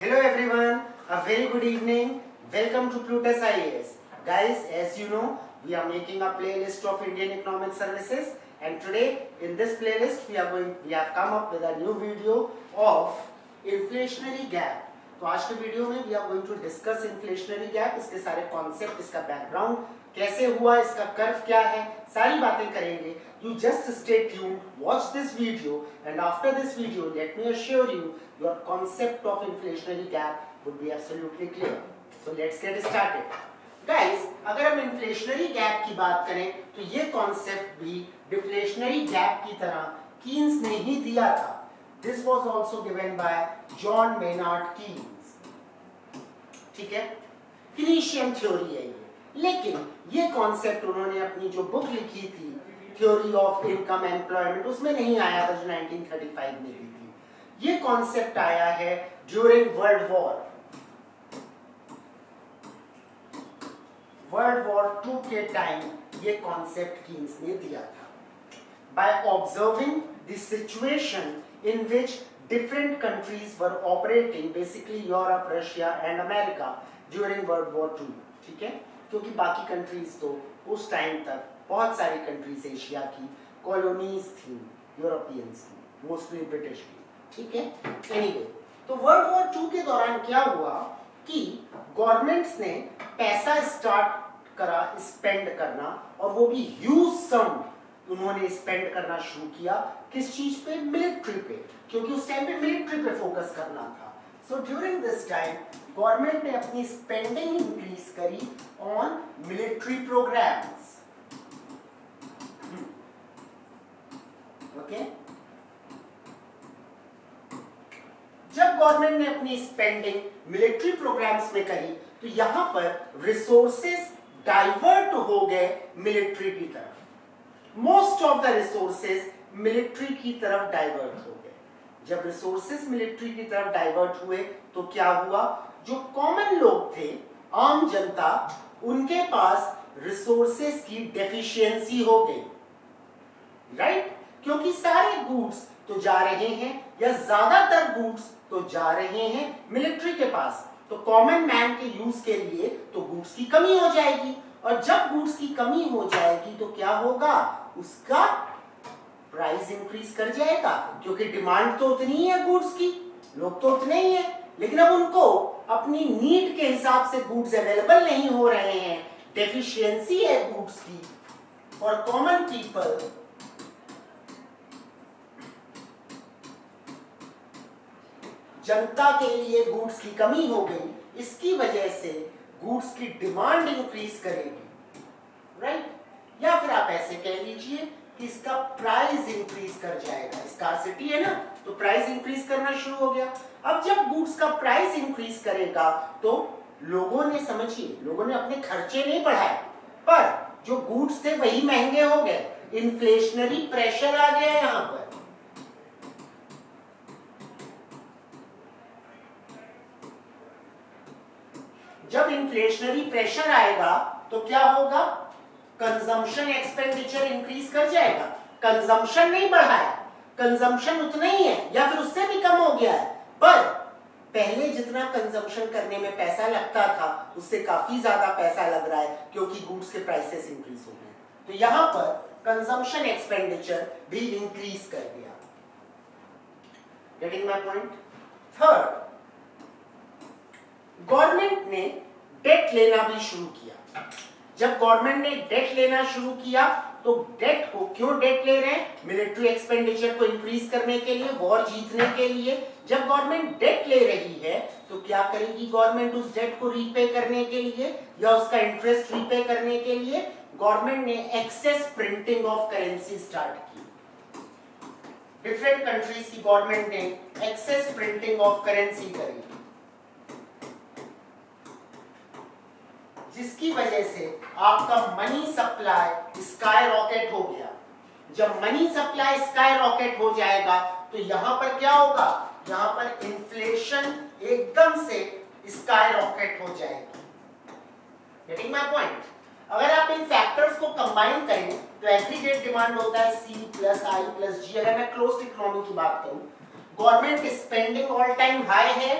Hello everyone, a very good evening. Welcome to Plutus IAS. Guys, as you know, we are making a playlist of Indian Economic Services, and today in this playlist we have come up with a new video of inflationary gap. तो आज के video में we are going to discuss inflationary gap, इसके सारे concept, इसका background कैसे हुआ, इसका कर्व क्या है, सारी बातें करेंगे. You just stay tuned, watch this video, and after this video, let me assure you, your concept of inflationary gap would be absolutely clear. So let's get started. Guys, अगर हम inflationary gap की बात करें, तो ये concept भी deflationary gap की तरह कीन्स ने ही दिया था. This was also given by John Maynard Keynes. ठीक है? Keynesian theory है ये. लेकिन ये कॉन्सेप्ट उन्होंने अपनी जो बुक लिखी थी थ्योरी ऑफ इनकम एम्प्लॉयमेंट उसमें नहीं आया था, जो 1935 में दी थी. ये कॉन्सेप्ट आया है ड्यूरिंग वर्ल्ड वॉर 2 के टाइम. ये कॉन्सेप्ट कीन्स ने दिया था. By observing the situation in which different countries were operating, basically Europe, Russia and America during world war 2. ठीक है? क्योंकि बाकी कंट्रीज तो उस टाइम तक बहुत सारी कंट्रीज एशिया की कॉलोनीज थी, यूरोपियंस की, मोस्टली ब्रिटिश की. ठीक है? एनीवे, तो वर्ल्ड वॉर 2 के दौरान क्या हुआ कि गवर्नमेंट्स ने पैसा स्टार्ट करा स्पेंड करना, और वो भी ह्यूज सम उन्होंने स्पेंड करना शुरू किया. किस चीज पे? मिलिट्री पे, क्योंकि उस टाइम पे मिलिट्री पे फोकस करना था. So during this time, government ने अपनी spending increase करी on military programs. Okay? जब गवर्नमेंट ने अपनी स्पेंडिंग मिलिट्री प्रोग्राम्स में करी, तो यहां पर रिसोर्सेज डाइवर्ट हो गए मिलिट्री की तरफ. Most of the resources military की तरफ डाइवर्ट हो गए. जब रिसोर्सेज मिलिट्री की तरफ डाइवर्ट हुए तो क्या हुआ? जो कॉमन लोग थे, आम जनता, उनके पास रिसोर्सेज की डेफिशिएंसी हो गई. राइट? क्योंकि सारे गुड्स तो जा रहे हैं, या ज्यादातर गुड्स तो जा रहे हैं मिलिट्री के पास, तो कॉमन मैन के यूज के लिए तो गुड्स की कमी हो जाएगी. और जब गुड्स की कमी हो जाएगी तो क्या होगा? उसका प्राइस इंक्रीज कर जाएगा, क्योंकि डिमांड तो उतनी ही है गुड्स की, लोग तो उतने ही है, लेकिन अब उनको अपनी नीड के हिसाब से गुड्स अवेलेबल नहीं हो रहे हैं, डेफिशिएंसी है गुड्स की. फॉर कॉमन पीपल, जनता के लिए गुड्स की कमी हो गई. इसकी वजह से गुड्स की डिमांड इंक्रीज करेगी. राइट? या फिर आप ऐसे कह लीजिए कि इसका प्राइस इंक्रीज कर जाएगा. स्कार्सिटी है ना, तो प्राइस इंक्रीज करना शुरू हो गया. अब जब गुड्स का प्राइस इंक्रीज करेगा तो लोगों ने, समझिए, लोगों ने अपने खर्चे नहीं बढ़ाए, पर जो गुड्स थे वही महंगे हो गए. इन्फ्लेशनरी प्रेशर आ गया यहां पर. जब इन्फ्लेशनरी प्रेशर आएगा तो क्या होगा? कंजम्पशन एक्सपेंडिचर इंक्रीज कर जाएगा. कंजम्पशन नहीं बढ़ा है, कंजम्पशन उतना ही है या फिर उससे भी कम हो गया है, पर पहले जितना कंजम्पशन करने में पैसा लगता था उससे काफी ज्यादा पैसा लग रहा है, क्योंकि गुड्स के प्राइसेस इंक्रीज हो गए. तो यहां पर कंजम्पशन एक्सपेंडिचर भी इंक्रीज कर दिया. Getting my point? Third, government ने डेट लेना भी शुरू किया. जब गवर्नमेंट ने डेट लेना शुरू किया, तो डेट को, क्यों डेट ले रहे हैं? मिलिट्री एक्सपेंडिचर को इंक्रीज करने के लिए, वॉर जीतने के लिए. जब गवर्नमेंट डेट ले रही है तो क्या करेगी गवर्नमेंट? उस डेट को रीपे करने के लिए या उसका इंटरेस्ट रीपे करने के लिए गवर्नमेंट ने excess printing of currency start की. डिफरेंट कंट्रीज की गवर्नमेंट ने एक्सेस प्रिंटिंग ऑफ करेंसी करी, जिसकी वजह से आपका मनी सप्लाई स्काई रॉकेट हो गया. जब मनी सप्लाई स्काई रॉकेट हो जाएगा तो यहां पर क्या होगा? यहां पर इन्फ्लेशन एकदम से स्काई रॉकेट हो जाएगी. Getting my point? अगर आप इन फैक्टर्स को कंबाइन करें तो एग्रीगेट डिमांड होता है C plus I plus G. अगर मैं क्लोज्ड इकोनॉमी की बात करूं, government spending all time high है,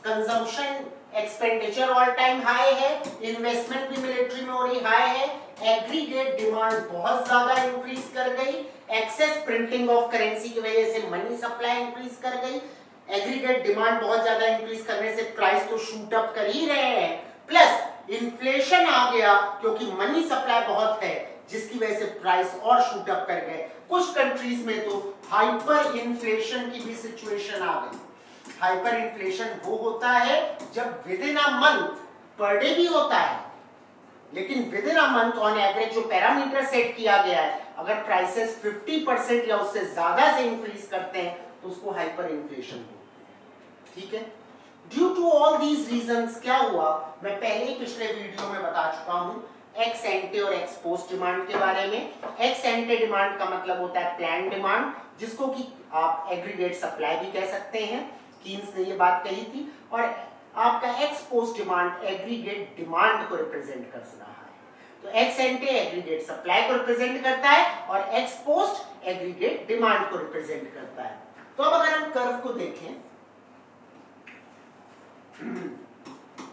consumption expenditure all time high है, इन्वेस्टमेंट भी मिलिट्री में हो रही हाई है, एग्रीगेट डिमांड बहुत ज्यादा इंक्रीज कर गई, एक्सेस प्रिंटिंग ऑफ करेंसी की वजह से मनी सप्लाई इंक्रीज कर गई, एग्रीगेट डिमांड बहुत ज्यादा इंक्रीज करने से प्राइस तो शूट अप कर ही रहे हैं, प्लस इन्फ्लेशन आ गया क्योंकि मनी सप्लाई बहुत है जिसकी वजह से प्राइस और शूट अप कर गए। कुछ कंट्रीज में तो हाइपर इन्फ्लेशन की भी सिचुएशन आ गई। हाइपर इन्फ्लेशन वो होता है जब with in a month, per day भी होता है लेकिन with in a month on average जो पैरामीटर सेट किया गया है, अगर प्राइसेस 50% या उससे ज्यादा से इंक्रीज करते हैं तो उसको हाइपर इन्फ्लेशन बोलते हैं। ठीक है, due to all these reasons क्या हुआ, मैं पहले ही पिछले वीडियो में बता चुका हूं एक्स एंटे और एक्स पोस्ट डिमांड के बारे में। एक्स एंटे डिमांड का मतलब होता है प्लान डिमांड, जिसको कि आप एग्रीगेट सप्लाई भी कह सकते हैं, कीन्स ने ये बात कही थी, और आपका x post demand aggregate demand को रिप्रेजेंट कर रहा है। तो एक्स एंटे एग्रीगेट सप्लाई को रिप्रेजेंट करता है और एक्स पोस्ट एग्रीगेट डिमांड को रिप्रेजेंट करता है। तो अब अगर हम कर्व को देखें,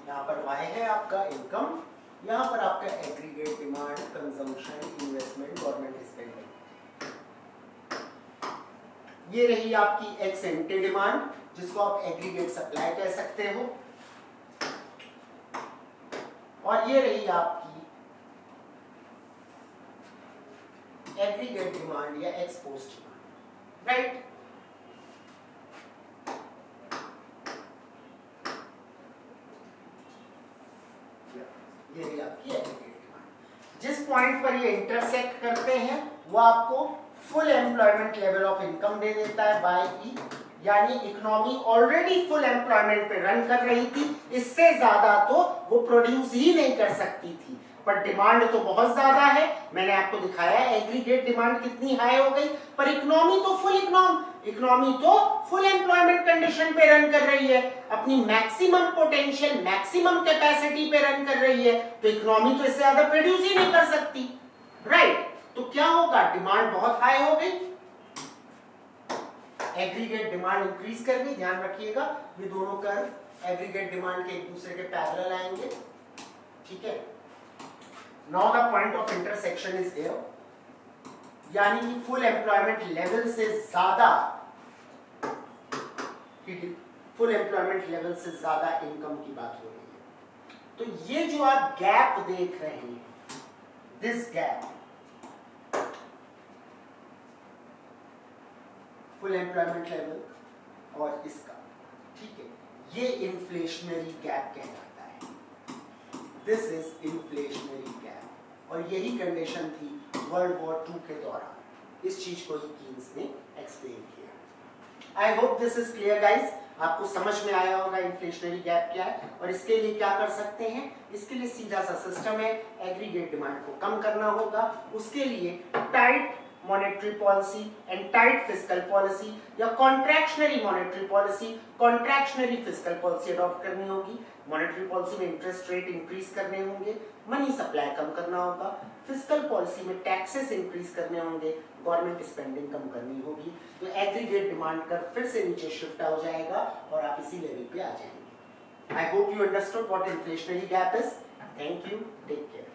यहां पर y है आपका इनकम, यहां पर आपका aggregate demand, consumption, investment, government spending. ये रही आपकी एक्स एंटे डिमांड जिसको आप एग्रीगेट सप्लाई कह सकते हो, और ये रही आपकी एग्रीगेट डिमांड या एक्स पोस्ट डिमांड, राइट। ये रही आपकी एग्रीगेट डिमांड। जिस पॉइंट पर ये इंटरसेक्ट करते हैं वो आपको full employment level of income दे देता है बाय ई, यानी इकोनॉमी ऑलरेडी फुल एम्प्लॉयमेंट पे रन कर रही थी, इससे ज्यादा तो वो प्रोड्यूस ही नहीं कर सकती थी, पर डिमांड तो बहुत ज्यादा है। मैंने आपको दिखाया एग्रीगेट डिमांड कितनी हाई हो गई, पर इकोनॉमी तो फुल एम्प्लॉयमेंट कंडीशन पे रन कर रही है, अपनी मैक्सिमम पोटेंशियल, मैक्सिमम कैपेसिटी पे रन कर रही है, तो इकोनॉमी तो इससे ज्यादा प्रोड्यूस ही नहीं कर सकती, राइट। तो क्या होगा, डिमांड बहुत हाई हो गई, एग्रीगेट डिमांड इंक्रीज कर गई। ध्यान रखिएगा ये दोनों कर्व एग्रीगेट डिमांड के एक दूसरे के पैरेलल आएंगे, ठीक है। Now the point of intersection is here, यानी कि फुल एम्प्लॉयमेंट लेवल से ज्यादा, फुल एम्प्लॉयमेंट लेवल से ज्यादा इनकम की बात हो रही है। तो ये जो आप गैप देख रहे हैं, this gap, full employment level और इसका, ठीक है, ये इन्फ्लेशनरी गैप कहलाता है। दिस इज इन्फ्लेशनरी गैप, और यही कंडीशन थी वर्ल्ड वॉर 2 के दौरान, इस चीज को ही कीन्स ने एक्सप्लेन किया। I hope this is clear guys, आपको समझ में आया होगा इन्फ्लेशनरी गैप क्या है और इसके लिए क्या कर सकते हैं। इसके लिए सीधा सा सिस्टम है, एग्रीगेट डिमांड को कम करना होगा, उसके लिए tight monetary policy and tight fiscal policy या contractionary monetary policy, contractionary fiscal policy adopt करनी होगी। मॉनेटरी पॉलिसी में इंटरेस्ट रेट इंक्रीज करने होंगे, मनी सप्लाई कम करना होगा, फिस्कल पॉलिसी में टैक्सेस इंक्रीज करने होंगे, गवर्नमेंट स्पेंडिंग कम करनी होगी। तो एग्रीगेट डिमांड कर फिर से नीचे शिफ्ट हो जाएगा और आप इसी लेवल पे आ जाएंगे। I hope you understood what inflationary gap is. Thank you, take care.